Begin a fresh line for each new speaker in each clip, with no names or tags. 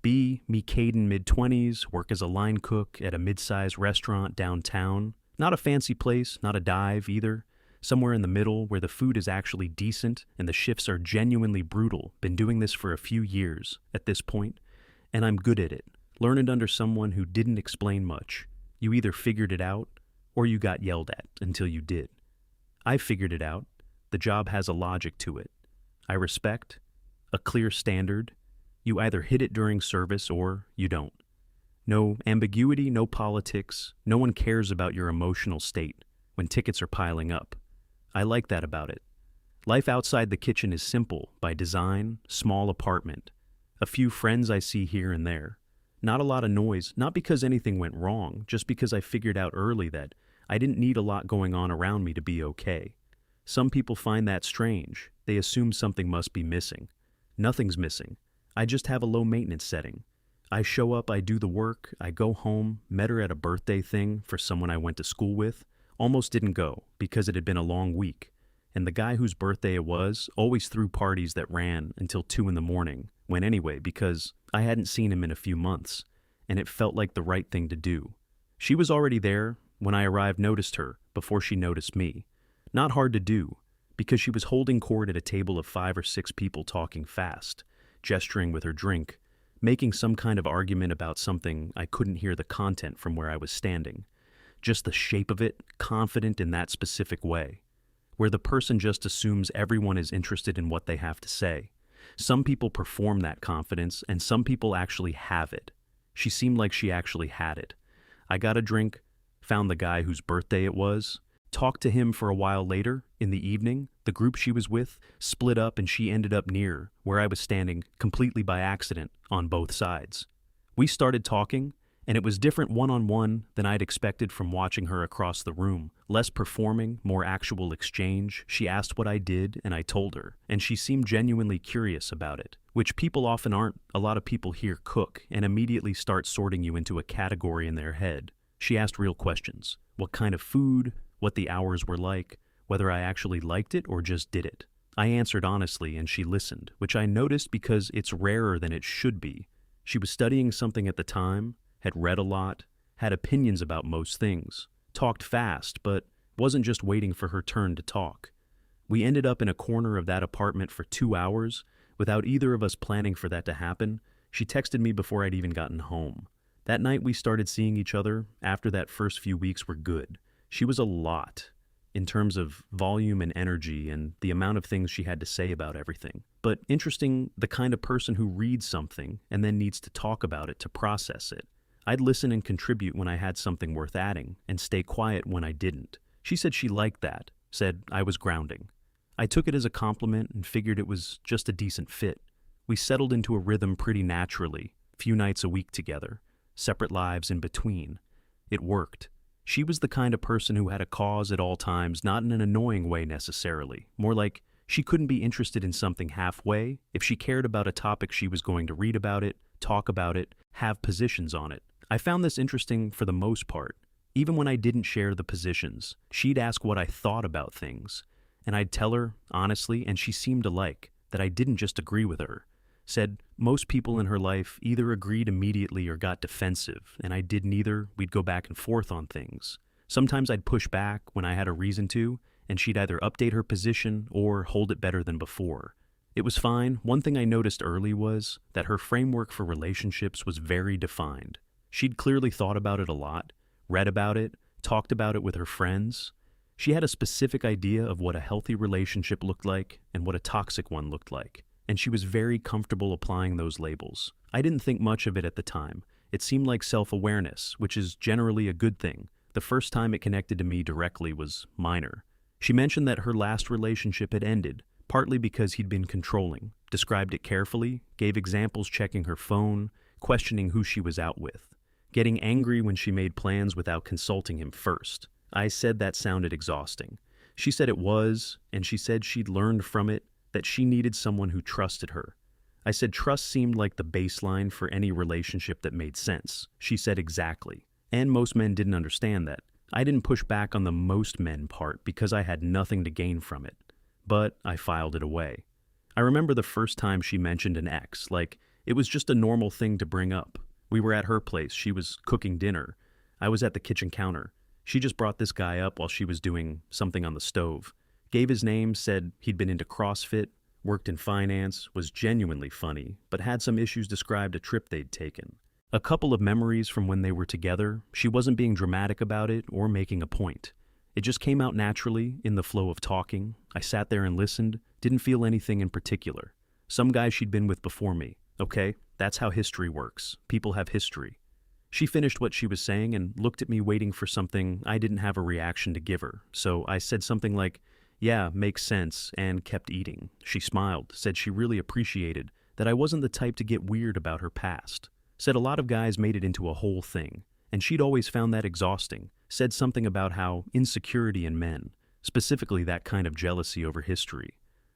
B, me Caden mid-20s, work as a line cook at a mid-sized restaurant downtown. Not a fancy place, not a dive either. Somewhere in the middle where the food is actually decent and the shifts are genuinely brutal. Been doing this for a few years at this point, and I'm good at it. Learned under someone who didn't explain much. You either figured it out or you got yelled at until you did. I figured it out. The job has a logic to it. I respect, a clear standard. You either hit it during service or you don't. No ambiguity, no politics. No one cares about your emotional state when tickets are piling up. I like that about it. Life outside the kitchen is simple by design, small apartment. A few friends I see here and there. Not a lot of noise, not because anything went wrong, just because I figured out early that I didn't need a lot going on around me to be okay. Some people find that strange. They assume something must be missing. Nothing's missing. I just have a low maintenance setting. I show up, I do the work, I go home, met her at a birthday thing for someone I went to school with. Almost didn't go because it had been a long week. And the guy whose birthday it was always threw parties that ran until 2 in the morning. Went anyway because I hadn't seen him in a few months, and it felt like the right thing to do. She was already there when I arrived, noticed her before she noticed me. Not hard to do, because she was holding court at a table of 5 or 6 people talking fast, gesturing with her drink, making some kind of argument about something I couldn't hear the content from where I was standing. Just the shape of it, confident in that specific way, where the person just assumes everyone is interested in what they have to say. Some people perform that confidence, and some people actually have it. She seemed like she actually had it. I got a drink, found the guy whose birthday it was, talked to him for a while later, in the evening. The group she was with split up and she ended up near where I was standing, completely by accident, on both sides. We started talking, and it was different one-on-one than I'd expected from watching her across the room. Less performing, more actual exchange. She asked what I did, and I told her, and she seemed genuinely curious about it, which people often aren't. A lot of people here cook and immediately start sorting you into a category in their head. She asked real questions. What kind of food, what the hours were like, whether I actually liked it or just did it. I answered honestly, and she listened, which I noticed because it's rarer than it should be. She was studying something at the time, had read a lot, had opinions about most things, talked fast, but wasn't just waiting for her turn to talk. We ended up in a corner of that apartment for 2 hours, without either of us planning for that to happen. She texted me before I'd even gotten home. That night we started seeing each other. After that first few weeks were good. She was a lot, in terms of volume and energy and the amount of things she had to say about everything. But interesting, the kind of person who reads something and then needs to talk about it to process it. I'd listen and contribute when I had something worth adding, and stay quiet when I didn't. She said she liked that, said I was grounding. I took it as a compliment and figured it was just a decent fit. We settled into a rhythm pretty naturally, few nights a week together, separate lives in between. It worked. She was the kind of person who had a cause at all times, not in an annoying way necessarily, more like she couldn't be interested in something halfway. If she cared about a topic, she was going to read about it, talk about it, have positions on it. I found this interesting for the most part. Even when I didn't share the positions, she'd ask what I thought about things, and I'd tell her, honestly, and she seemed to like, that I didn't just agree with her. Said most people in her life either agreed immediately or got defensive, and I did neither. We'd go back and forth on things. Sometimes I'd push back when I had a reason to, and she'd either update her position or hold it better than before. It was fine. One thing I noticed early was that her framework for relationships was very defined. She'd clearly thought about it a lot, read about it, talked about it with her friends. She had a specific idea of what a healthy relationship looked like and what a toxic one looked like, and she was very comfortable applying those labels. I didn't think much of it at the time. It seemed like self-awareness, which is generally a good thing. The first time it connected to me directly was minor. She mentioned that her last relationship had ended, partly because he'd been controlling, described it carefully, gave examples checking her phone, questioning who she was out with, getting angry when she made plans without consulting him first. I said that sounded exhausting. She said it was, and she said she'd learned from it that she needed someone who trusted her. I said trust seemed like the baseline for any relationship that made sense. She said exactly. And most men didn't understand that. I didn't push back on the most men part because I had nothing to gain from it. But I filed it away. I remember the first time she mentioned an ex, like It was just a normal thing to bring up. We were at her place. She was cooking dinner. I was at the kitchen counter. She just brought this guy up while she was doing something on the stove. Gave his name, said he'd been into CrossFit, worked in finance, was genuinely funny, but had some issues, described a trip they'd taken. A couple of memories from when they were together. She wasn't being dramatic about it or making a point. It just came out naturally in the flow of talking. I sat there and listened, didn't feel anything in particular. Some guy she'd been with before me. Okay, that's how history works. People have history. She finished what she was saying and looked at me waiting for something. I didn't have a reaction to give her, so I said something like, "Yeah, makes sense," and kept eating. She smiled, said she really appreciated that I wasn't the type to get weird about her past. Said a lot of guys made it into a whole thing, and she'd always found that exhausting. Said something about how insecurity in men, specifically that kind of jealousy over history,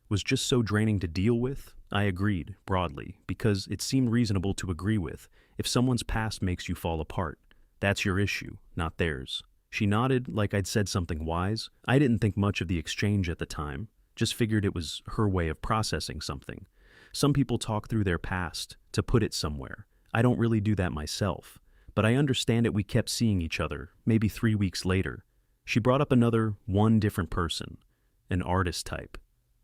was just so draining to deal with. I agreed, broadly, because it seemed reasonable to agree with. If someone's past makes you fall apart, that's your issue, not theirs. She nodded like I'd said something wise. I didn't think much of the exchange at the time, just figured it was her way of processing something. Some people talk through their past to put it somewhere. I don't really do that myself, but I understand it. We kept seeing each other, maybe 3 weeks later. She brought up one different person, an artist type.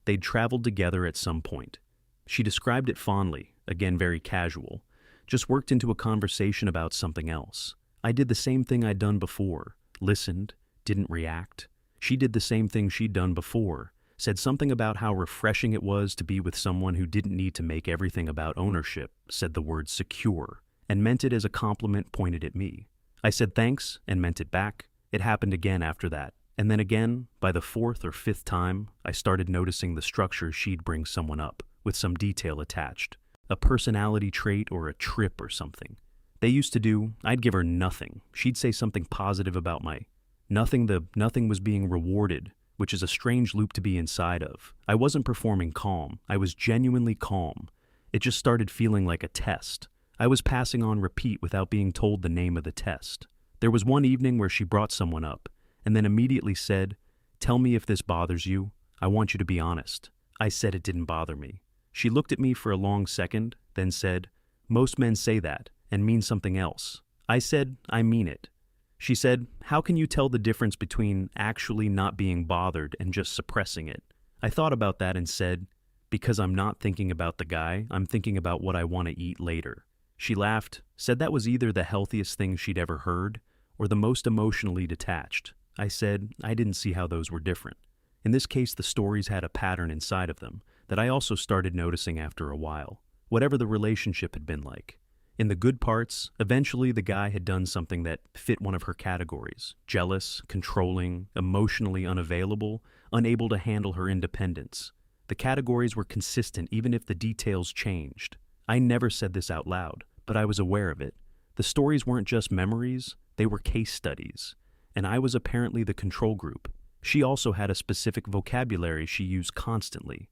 They'd traveled together at some point. She described it fondly, again very casual. Just worked into a conversation about something else. I did the same thing I'd done before. Listened, didn't react. She did the same thing she'd done before. Said something about how refreshing it was to be with someone who didn't need to make everything about ownership. Said the word secure, and meant it as a compliment pointed at me. I said thanks and meant it back. It happened again after that. And then again, by the 4th or 5th time, I started noticing the structure. She'd bring someone up, with some detail attached. A personality trait or a trip or something. They used to do, I'd give her nothing. She'd say something positive about my nothing. The nothing was being rewarded, which is a strange loop to be inside of. I wasn't performing calm. I was genuinely calm. It just started feeling like a test. I was passing on repeat without being told the name of the test. There was one evening where she brought someone up, and then immediately said, "Tell me if this bothers you. I want you to be honest." I said it didn't bother me. She looked at me for a long second, then said, "Most men say that and mean something else." I said, "I mean it." She said, "How can you tell the difference between actually not being bothered and just suppressing it?" I thought about that and said, "Because I'm not thinking about the guy, I'm thinking about what I want to eat later." She laughed, said that was either the healthiest thing she'd ever heard or the most emotionally detached. I said I didn't see how those were different. In this case, the stories had a pattern inside of them that I also started noticing after a while, whatever the relationship had been like. In the good parts, eventually the guy had done something that fit one of her categories: jealous, controlling, emotionally unavailable, unable to handle her independence. The categories were consistent even if the details changed. I never said this out loud, but I was aware of it. The stories weren't just memories, they were case studies, and I was apparently the control group. She also had a specific vocabulary she used constantly.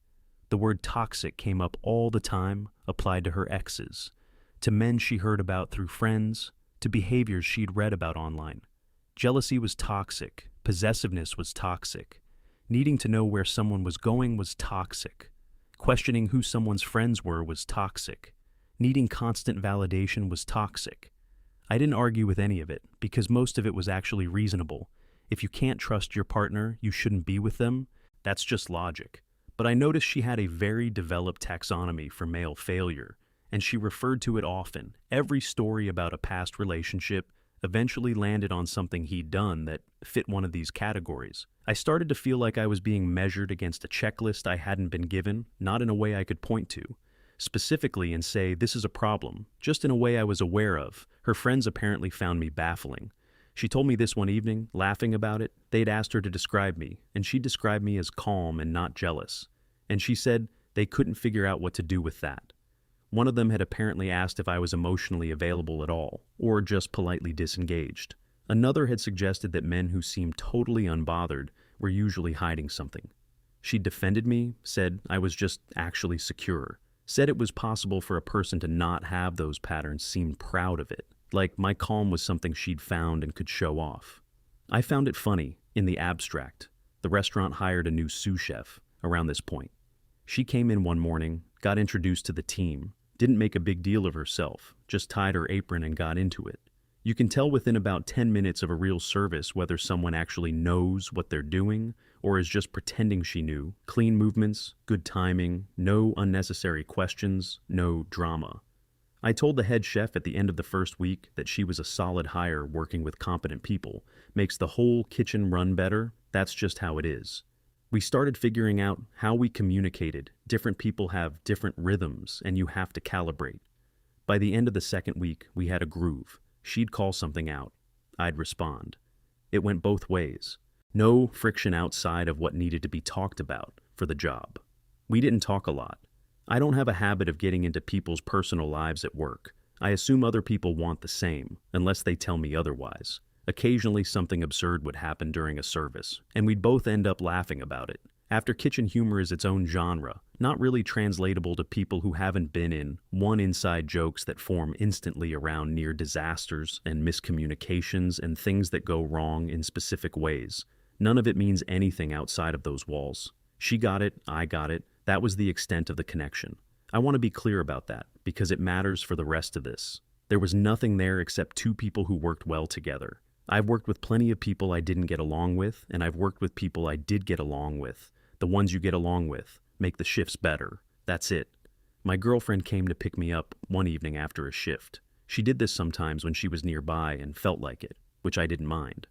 The word toxic came up all the time, applied to her exes, to men she heard about through friends, to behaviors she'd read about online. Jealousy was toxic, possessiveness was toxic, needing to know where someone was going was toxic, questioning who someone's friends were was toxic, needing constant validation was toxic. I didn't argue with any of it, because most of it was actually reasonable. If you can't trust your partner, you shouldn't be with them. That's just logic. But I noticed she had a very developed taxonomy for male failure, and she referred to it often. Every story about a past relationship eventually landed on something he'd done that fit one of these categories. I started to feel like I was being measured against a checklist I hadn't been given, not in a way I could point to specifically and say, this is a problem, just in a way I was aware of. Her friends apparently found me baffling. She told me this one evening, laughing about it. They'd asked her to describe me, and she described me as calm and not jealous. And she said they couldn't figure out what to do with that. One of them had apparently asked if I was emotionally available at all, or just politely disengaged. Another had suggested that men who seemed totally unbothered were usually hiding something. She defended me, said I was just actually secure, said it was possible for a person to not have those patterns, seemed proud of it, like my calm was something she'd found and could show off. I found it funny, in the abstract. The restaurant hired a new sous chef around this point. She came in one morning, got introduced to the team, Didn't make a big deal of herself, just tied her apron and got into it. You can tell within about 10 minutes of a real service whether someone actually knows what they're doing or is just pretending she knew. Clean movements, good timing, no unnecessary questions, no drama. I told the head chef at the end of the first week that she was a solid hire working with competent people. Makes the whole kitchen run better. That's just how it is. We started figuring out how we communicated. Different people have different rhythms, and you have to calibrate. By the end of the second week, we had a groove. She'd call something out. I'd respond. It went both ways. No friction outside of what needed to be talked about for the job. We didn't talk a lot. I don't have a habit of getting into people's personal lives at work. I assume other people want the same, unless they tell me otherwise. Occasionally something absurd would happen during a service, and we'd both end up laughing about it. After kitchen humor is its own genre, not really translatable to people who haven't been in one inside jokes that form instantly around near disasters and miscommunications and things that go wrong in specific ways. None of it means anything outside of those walls. She got it, I got it. That was the extent of the connection. I want to be clear about that, because it matters for the rest of this. There was nothing there except two people who worked well together. I've worked with plenty of people I didn't get along with, and I've worked with people I did get along with. The ones you get along with make the shifts better. That's it. My girlfriend came to pick me up one evening after a shift. She did this sometimes when she was nearby and felt like it, which I didn't mind.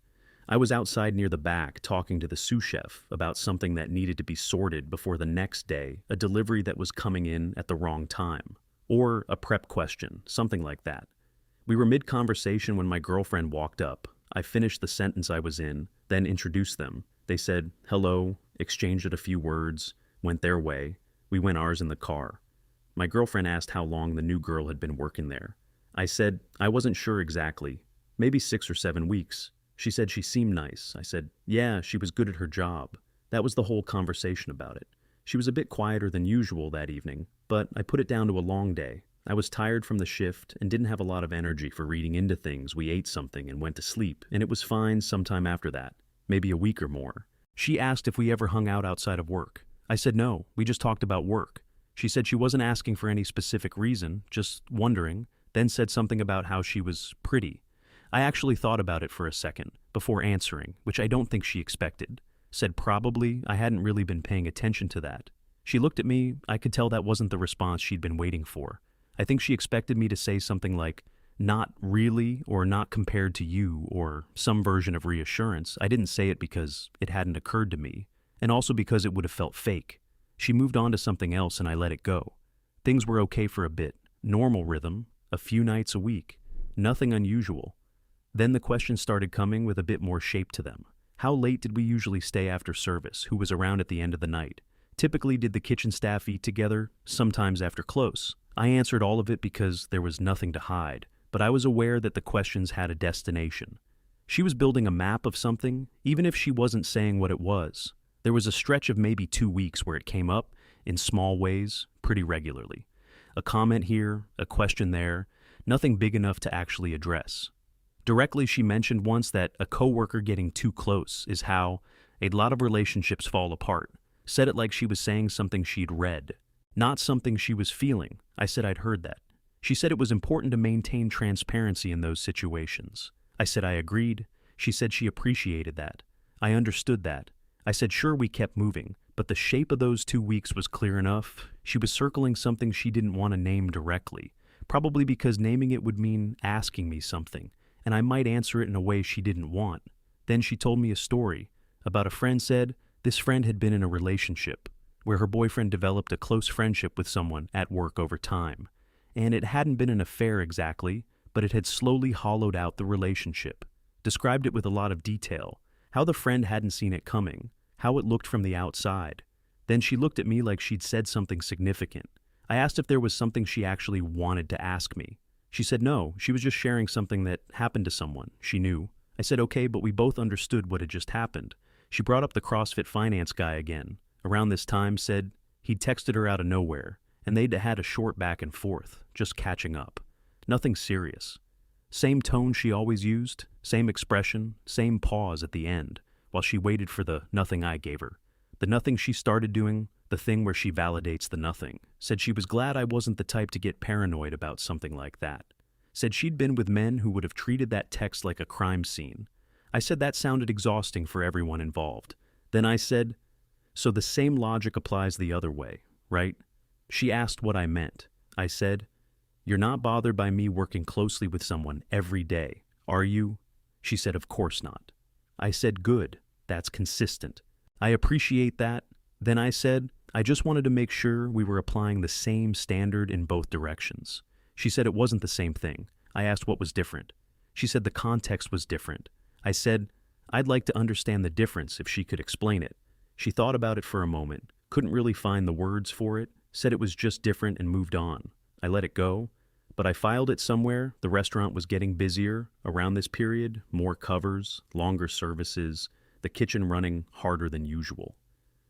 I was outside near the back talking to the sous chef about something that needed to be sorted before the next day, a delivery that was coming in at the wrong time, or a prep question, something like that. We were mid-conversation when my girlfriend walked up. I finished the sentence I was in, then introduced them. They said hello, exchanged a few words, went their way. We went ours in the car. My girlfriend asked how long the new girl had been working there. I said I wasn't sure exactly, maybe 6 or 7 weeks. She said she seemed nice. I said, yeah, she was good at her job. That was the whole conversation about it. She was a bit quieter than usual that evening, but I put it down to a long day. I was tired from the shift and didn't have a lot of energy for reading into things. We ate something and went to sleep, and it was fine sometime after that, maybe a week or more. She asked if we ever hung out outside of work. I said no, we just talked about work. She said she wasn't asking for any specific reason, just wondering, then said something about how she was pretty. I actually thought about it for a second, before answering, which I don't think she expected. Said probably I hadn't really been paying attention to that. She looked at me, I could tell that wasn't the response she'd been waiting for. I think she expected me to say something like, not really, or not compared to you, or some version of reassurance. I didn't say it because it hadn't occurred to me, and also because it would have felt fake. She moved on to something else and I let it go. Things were okay for a bit. Normal rhythm, a few nights a week. Nothing unusual. Then the questions started coming with a bit more shape to them. How late did we usually stay after service? Who was around at the end of the night? Typically, did the kitchen staff eat together? Sometimes after close. I answered all of it because there was nothing to hide, but I was aware that the questions had a destination. She was building a map of something, even if she wasn't saying what it was. There was a stretch of maybe 2 weeks where it came up, in small ways, pretty regularly. A comment here, a question there, nothing big enough to actually address. Directly, she mentioned once that a coworker getting too close is how a lot of relationships fall apart. Said it like she was saying something she'd read, not something she was feeling. I said I'd heard that. She said it was important to maintain transparency in those situations. I said I agreed. She said she appreciated that. I understood that. I said sure, we kept moving, but the shape of those 2 weeks was clear enough. She was circling something she didn't want to name directly, probably because naming it would mean asking me something, and I might answer it in a way she didn't want. Then she told me a story about a friend. Said this friend had been in a relationship where her boyfriend developed a close friendship with someone at work over time, and it hadn't been an affair exactly, but it had slowly hollowed out the relationship. Described it with a lot of detail, how the friend hadn't seen it coming, how it looked from the outside. Then she looked at me like she'd said something significant. I asked if there was something she actually wanted to ask me. She said no, she was just sharing something that happened to someone she knew. I said okay, but we both understood what had just happened. She brought up the CrossFit finance guy again. Around this time, said he'd texted her out of nowhere, and they'd had a short back and forth, just catching up. Nothing serious. Same tone she always used, same expression, same pause at the end, while she waited for the nothing I gave her. The nothing she started doing the thing where she validates the nothing. Said she was glad I wasn't the type to get paranoid about something like that. Said she'd been with men who would have treated that text like a crime scene. I said that sounded exhausting for everyone involved. Then I said, so the same logic applies the other way, right? She asked what I meant. I said, you're not bothered by me working closely with someone every day, are you? She said, of course not. I said, good, that's consistent. I appreciate that. Then I said, I just wanted to make sure we were applying the same standard in both directions. She said it wasn't the same thing. I asked what was different. She said the context was different. I said, I'd like to understand the difference if she could explain it. She thought about it for a moment, couldn't really find the words for it, said it was just different and moved on. I let it go, but I filed it somewhere. The restaurant was getting busier around this period, more covers, longer services, the kitchen running harder than usual.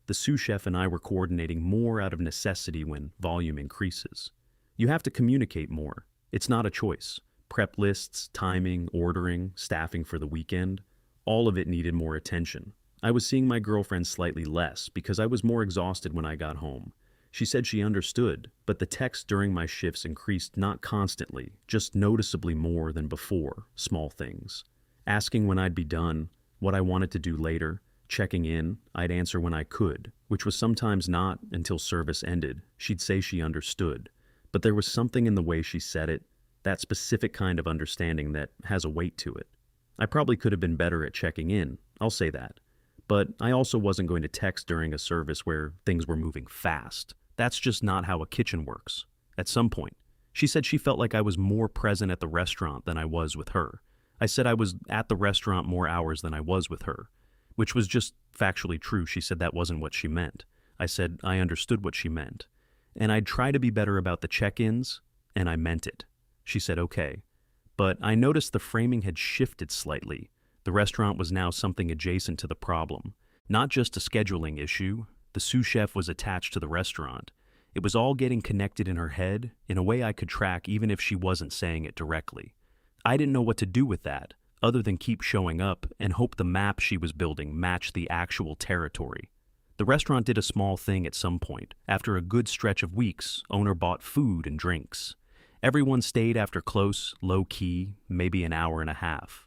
The sous chef and I were coordinating more out of necessity when volume increases. You have to communicate more. It's not a choice. Prep lists, timing, ordering, staffing for the weekend, all of it needed more attention. I was seeing my girlfriend slightly less because I was more exhausted when I got home. She said she understood, but the texts during my shifts increased not constantly, just noticeably more than before, small things. Asking when I'd be done, what I wanted to do later, checking in, I'd answer when I could, which was sometimes not until service ended. She'd say she understood, but there was something in the way she said it, that specific kind of understanding that has a weight to it. I probably could have been better at checking in, I'll say that. But I also wasn't going to text during a service where things were moving fast. That's just not how a kitchen works. At some point, she said she felt like I was more present at the restaurant than I was with her. I said I was at the restaurant more hours than I was with her, which was just factually true. She said that wasn't what she meant. I said I understood what she meant. And I'd try to be better about the check-ins, and I meant it. She said okay. But I noticed the framing had shifted slightly. The restaurant was now something adjacent to the problem. Not just a scheduling issue. The sous chef was attached to the restaurant. It was all getting connected in her head in a way I could track even if she wasn't saying it directly. I didn't know what to do with that, other than keep showing up and hope the map she was building matched the actual territory. The restaurant did a small thing at some point. After a good stretch of weeks, owner bought food and drinks. Everyone stayed after close, low-key, maybe an hour and a half.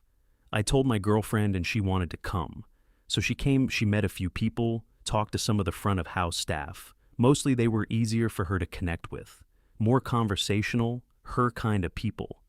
I told my girlfriend and she wanted to come. So she came, she met a few people, talked to some of the front of house staff. Mostly they were easier for her to connect with. More conversational, her kind of people.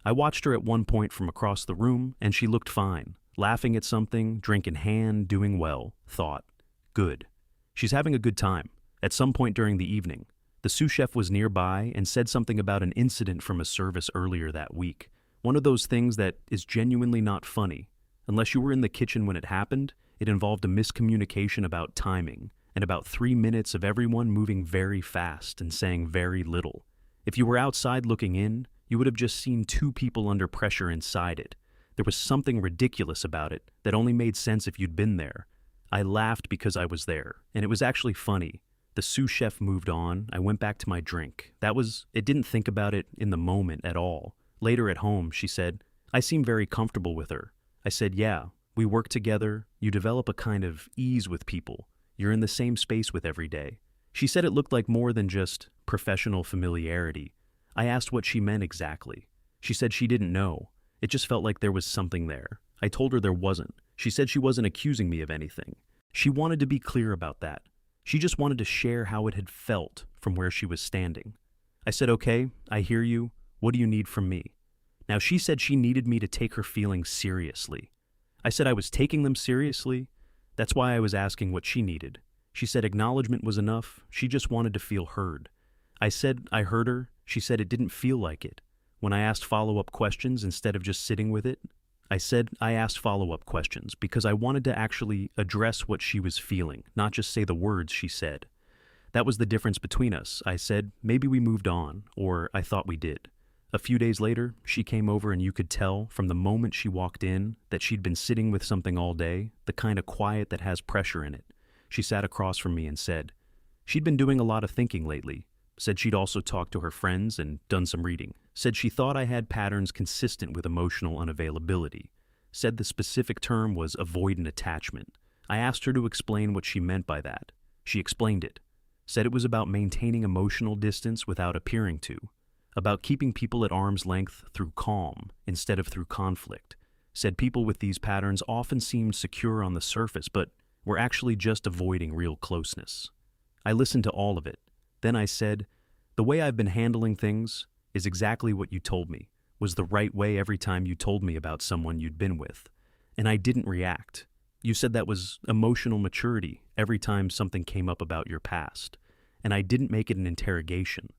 I watched her at one point from across the room and she looked fine. Laughing at something, drink in hand, doing well. Thought, good. She's having a good time. At some point during the evening, the sous chef was nearby and said something about an incident from a service earlier that week. One of those things that is genuinely not funny. Unless you were in the kitchen when it happened, it involved a miscommunication about timing and about 3 minutes of everyone moving very fast and saying very little. If you were outside looking in, you would have just seen 2 people under pressure inside it. There was something ridiculous about it that only made sense if you'd been there. I laughed because I was there, and it was actually funny. The sous chef moved on. I went back to my drink. It didn't think about it in the moment at all. Later at home, she said, I seem very comfortable with her. I said, yeah, we work together. You develop a kind of ease with people. You're in the same space with every day. She said it looked like more than just professional familiarity. I asked what she meant exactly. She said she didn't know. It just felt like there was something there. I told her there wasn't. She said she wasn't accusing me of anything. She wanted to be clear about that. She just wanted to share how it had felt from where she was standing. I said, okay, I hear you. What do you need from me? Now she said she needed me to take her feelings seriously. I said I was taking them seriously. That's why I was asking what she needed. She said acknowledgement was enough. She just wanted to feel heard. I said I heard her. She said it didn't feel like it. When I asked follow-up questions instead of just sitting with it, I said I asked follow-up questions because I wanted to actually address what she was feeling, not just say the words she said. That was the difference between us. I said, maybe we moved on, or I thought we did. A few days later, she came over and you could tell from the moment she walked in that she'd been sitting with something all day, the kind of quiet that has pressure in it. She sat across from me and said, she'd been doing a lot of thinking lately. Said she'd also talked to her friends and done some reading. Said she thought I had patterns consistent with emotional unavailability. Said the specific term was avoidant attachment. I asked her to explain what she meant by that. She explained it. Said it was about maintaining emotional distance without appearing to, about keeping people at arm's length through calm instead of through conflict. Said people with these patterns often seemed secure on the surface, but were actually just avoiding real closeness. I listened to all of it. Then I said, the way I've been handling things is exactly what you told me was the right way every time you told me about someone you'd been with. And I didn't react. You said that was emotional maturity every time something came up about your past. And I didn't make it an interrogation.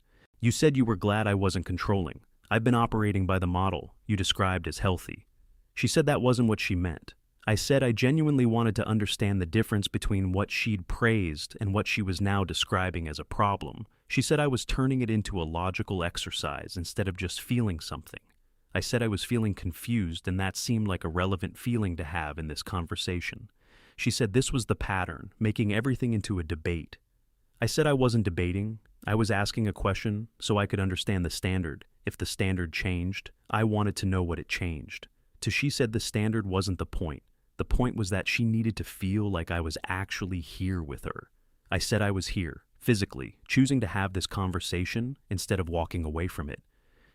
You said you were glad I wasn't controlling. I've been operating by the model you described as healthy. She said that wasn't what she meant. I said I genuinely wanted to understand the difference between what she'd praised and what she was now describing as a problem. She said I was turning it into a logical exercise instead of just feeling something. I said I was feeling confused, and that seemed like a relevant feeling to have in this conversation. She said this was the pattern, making everything into a debate. I said I wasn't debating. I was asking a question so I could understand the standard. If the standard changed, I wanted to know what it changed. She said the standard wasn't the point. The point was that she needed to feel like I was actually here with her. I said I was here, physically, choosing to have this conversation instead of walking away from it.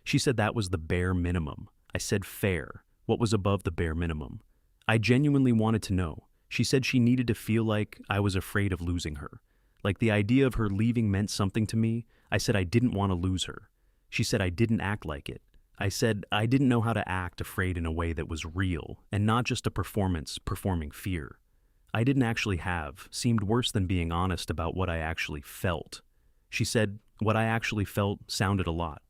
She said that was the bare minimum. I said fair. What was above the bare minimum? I genuinely wanted to know. She said she needed to feel like I was afraid of losing her. Like the idea of her leaving meant something to me. I said I didn't want to lose her. She said I didn't act like it. I said I didn't know how to act afraid in a way that was real and not just a performance performing fear. I didn't actually seemed worse than being honest about what I actually felt. She said what I actually felt sounded a lot.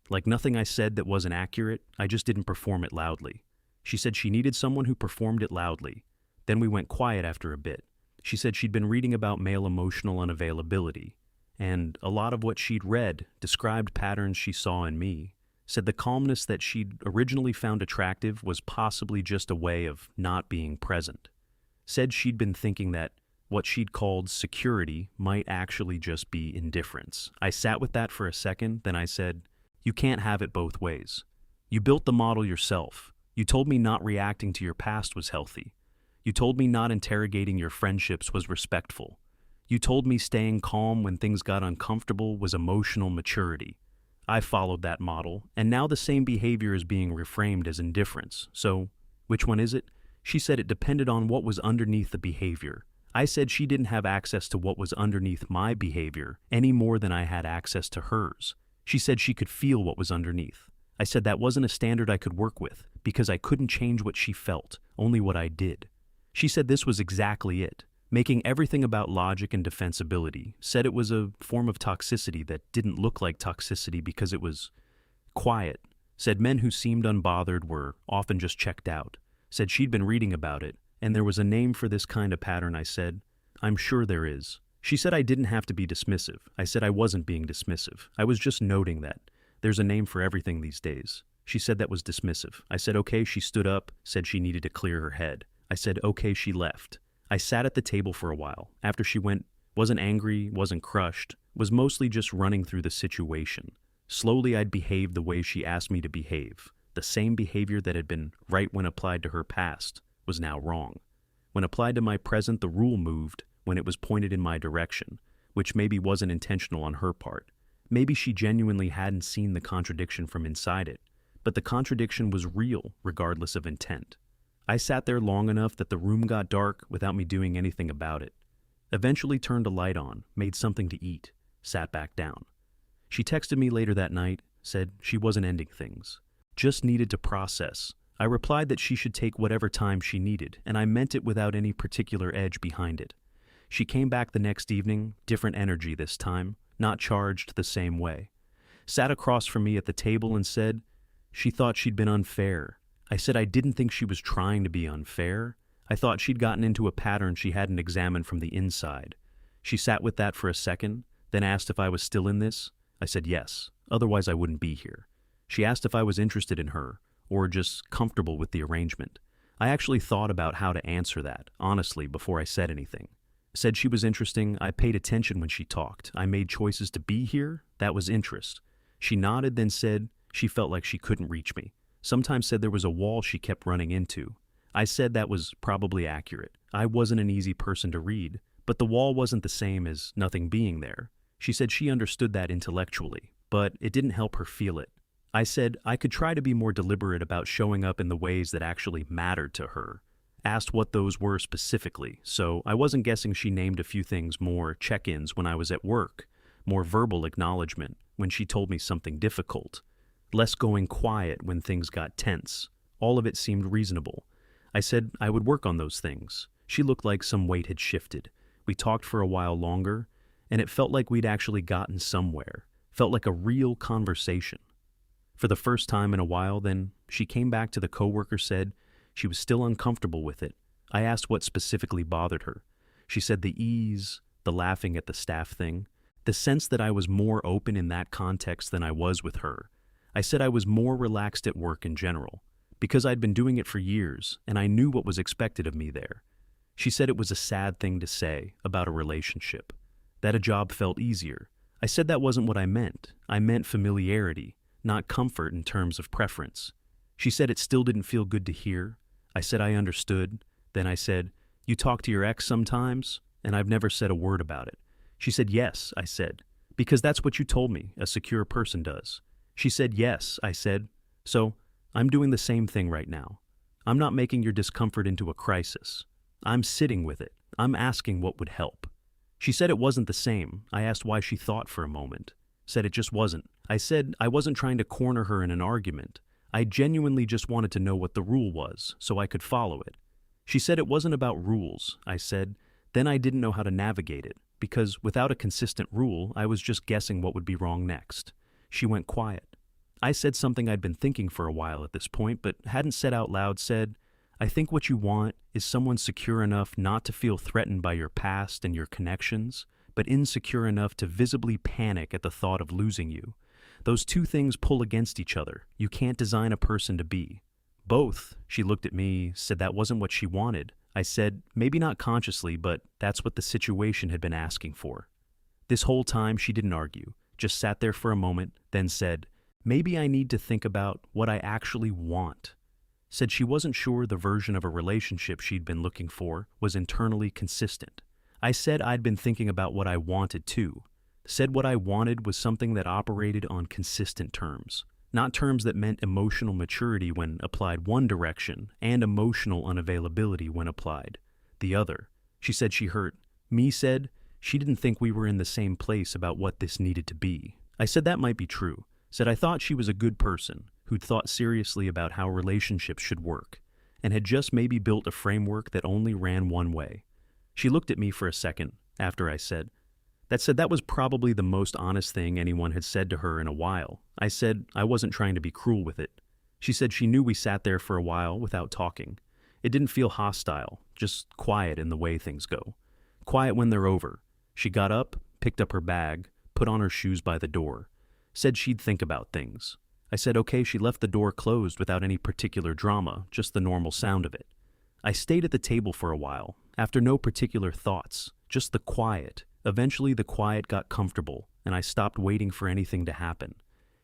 Like nothing I said that wasn't accurate, I just didn't perform it loudly. She said she needed someone who performed it loudly. Then we went quiet after a bit. She said she'd been reading about male emotional unavailability, and a lot of what she'd read described patterns she saw in me. Said the calmness that she'd originally found attractive was possibly just a way of not being present. Said she'd been thinking that what she'd called security might actually just be indifference. I sat with that for a second, then I said, you can't have it both ways. You built the model yourself. You told me not reacting to your past was healthy. You told me not interrogating your friendships was respectful. You told me staying calm when things got uncomfortable was emotional maturity. I followed that model, and now the same behavior is being reframed as indifference. So, which one is it? She said it depended on what was underneath the behavior. I said she didn't have access to what was underneath my behavior any more than I had access to hers. She said she could feel what was underneath. I said that wasn't a standard I could work with because I couldn't change what she felt, only what I did. She said this was exactly it. Making everything about logic and defensibility, said it was a form of toxicity that didn't look like toxicity because it was quiet, said men who seemed unbothered were often just checked out, said she'd been reading about it, and there was a name for this kind of pattern. I said, I'm sure there is. She said I didn't have to be dismissive. I said I wasn't being dismissive. I was just noting that. There's a name for everything these days. She said that was dismissive. I said okay, she stood up, said she needed to clear her head. I said okay, she left. I sat at the table for a while. After she went, wasn't angry, wasn't crushed, was mostly just running through the situation. Slowly I'd behaved the way she asked me to behave. The same behavior that had been right when applied to her past was now wrong. When applied to my present, the rule moved when it was pointed in my direction, which maybe wasn't intentional on her part. Maybe she genuinely hadn't seen the contradiction from inside it, but the contradiction was real regardless of intent. I sat there long enough that the room got dark without me doing anything about it. Eventually turned a light on, made something to eat, sat back down. She texted me later that night, said she wasn't ending things, just needed to process. I replied that she should take whatever time she needed, and I meant it without any particular edge behind it. She came back the next evening, different energy this time, not charged the same way. Sat across from me at the table and said she thought she'd been unfair. I said I didn't think she was trying to be unfair. I thought she'd gotten into a pattern she hadn't examined from the inside. She sat with that for a second, then asked if I was still in this. I said yes, otherwise I wouldn't be here. She asked if I was interested in her, or just comfortable with the arrangement. I actually thought about how to answer that, honestly, before I said anything. Said she was interesting. I paid attention when she talked. I made choices to be here. That was interest. She nodded, then said she felt like she couldn't reach me. Sometimes said there was a wall she kept running into. I said that was probably accurate. I wasn't an easy person to read, But the wall wasn't the same as nothing being there. She said she understood that intellectually, but it didn't help her feel it. I said I could try to be more deliberate about showing up in the ways that actually mattered to her. Asked what those were specifically, so I wasn't guessing she named a few things: more check-ins when I was at work, more verbal acknowledgement when she told me something difficult, less going quiet when things got tense. All of it seemed reasonable. I said I would work on those things. She looked like some weight had shifted. We talked for a while longer, and it felt like we'd actually gotten somewhere. Felt like a real conversation. For the first time in a while, then, she came back to the coworker, said she was still uncomfortable with it. I asked what specifically bothered her. She said the ease, the laughing at the staff thing, the sense that I was more open in that context than I was with her. I said I was more relaxed at work in general, because I'd been doing it for years, and I knew what was expected of me there. She said it was a sad thing to say about a relationship, that a job felt easier. I said that wasn't what I meant. I meant familiarity, not comfort in terms of preference. She said it still didn't feel good to hear. I said I understood. Then I said, "You talk to your ex sometimes?" And I've never said a word about it. She said, "Yes," I said, "because that's what you told me a secure person does." She said, "Yes," I said, "so I'm doing the same thing right now. I'm not making your discomfort into a crisis. I'm sitting with it. I'm asking what would help." She said it wasn't the same. I asked why. She thought for a moment. Said it just wasn't. I said I wasn't trying to corner her in an argument. I genuinely just wanted to know what the rule was, so I could follow it. She said it wasn't about rules. I said, then I didn't know how to navigate it, because without a consistent rule, I was just guessing what would be wrong next. She went quiet. I said something I'd been thinking for a while at this point, but hadn't said out loud. Said, I think what you want is someone secure enough not to feel threatened by your past and your connections, but insecure enough to visibly panic at the thought of losing you. Those two things pull against each other. You can't design a person to be both. She looked at me, said that wasn't what she wanted. I said, maybe not consciously, but that's what the situation had been asking for. This whole time she didn't argue, just sat there for a moment, then said, maybe I need to think about what I actually want. Said she wasn't sure the version of a relationship she'd been looking for was internally consistent. I said I'd been thinking about what I wanted too. Said what I wanted was something that operated on consistent terms, not terms that meant emotional maturity when applied one direction and emotional unavailability when applied the other. She said she hurt. Me said she didn't think we were in the same place about what this needed to be. I said that might be true. Said I thought she was a good person who'd thought seriously about how relationships should work and had just maybe built a framework that only ran one way. She looked at me for a second after I said that was probably the most honest thing anyone had said to her in a while. I said I wasn't trying to be cruel with it. She said she knew we sat there for a while without talking. It didn't feel hostile, just quiet in the way things go. Quiet when they're over. She got up, picked up her bag, put on her shoes by the door. Said she'd think about things. I said okay. She left the door closed without any particular drama, just the normal sound of it. I stayed at the table for a while, after no particular thoughts, just the quiet. Eventually the quiet got comfortable, and I stopped waiting for anything to happen.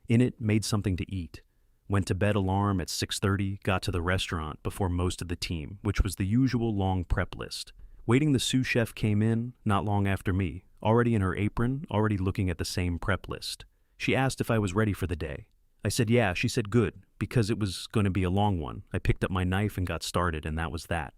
In it, made something to eat. Went to bed alarm at 6:30, got to the restaurant before most of the team, which was the usual long prep list. Waiting, the sous chef came in, not long after me, already in her apron, already looking at the same prep list. She asked if I was ready for the day. I said yeah. She said good, because it was going to be a long one. I picked up my knife and got started, and that was that.